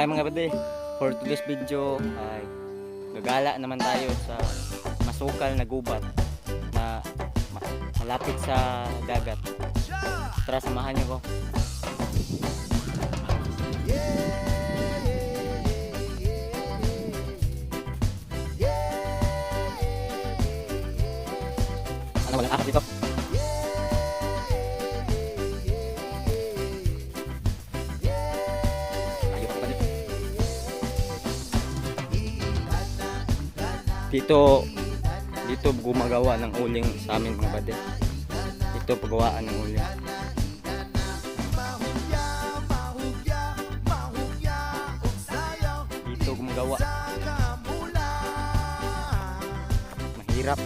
Okay mga bade, for today's video ay gagala naman tayo sa masukal na gubat na malapit sa dagat. Tara, samahan niyo ko. Ano, walang ahas dito. Dito gumagawa ng uling sa amin mga bade. Dito paggawaan ng uling. Dito gumagawa. Mahirap.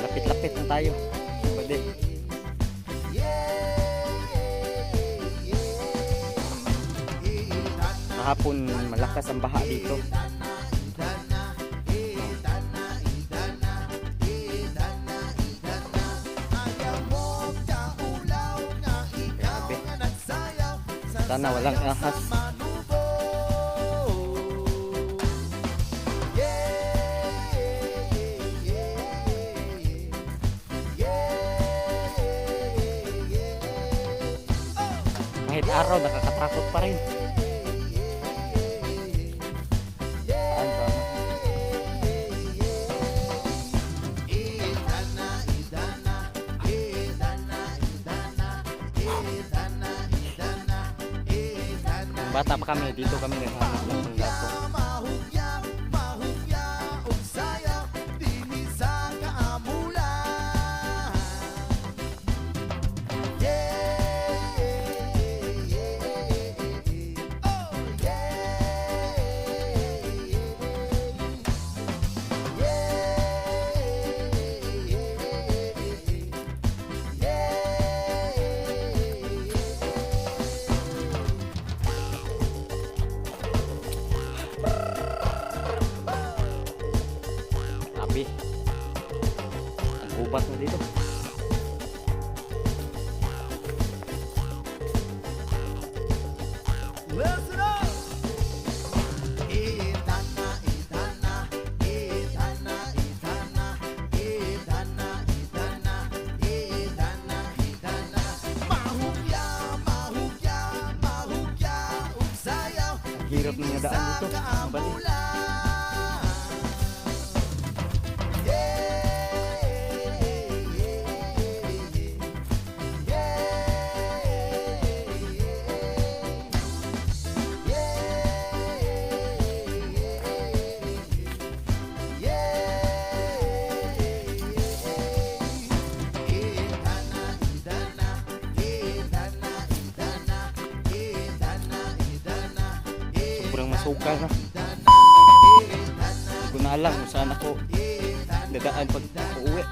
Lapit-lapit na tayo. Bade. Kahapon malakas ang baha dito. Grabe. Sana walang ahas. Kahit araw nakakatakot pa rin. Bata pa kami, dito kami naghahanap ng panggato. Ang gubat na dito. Ang hirap ng daan dito. Balik. Sobrang masukal na. Hindi ko na alam kung saan ako dadaan pag uuwi.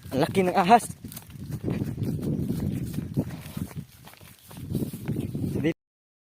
Ang laki ng ahas.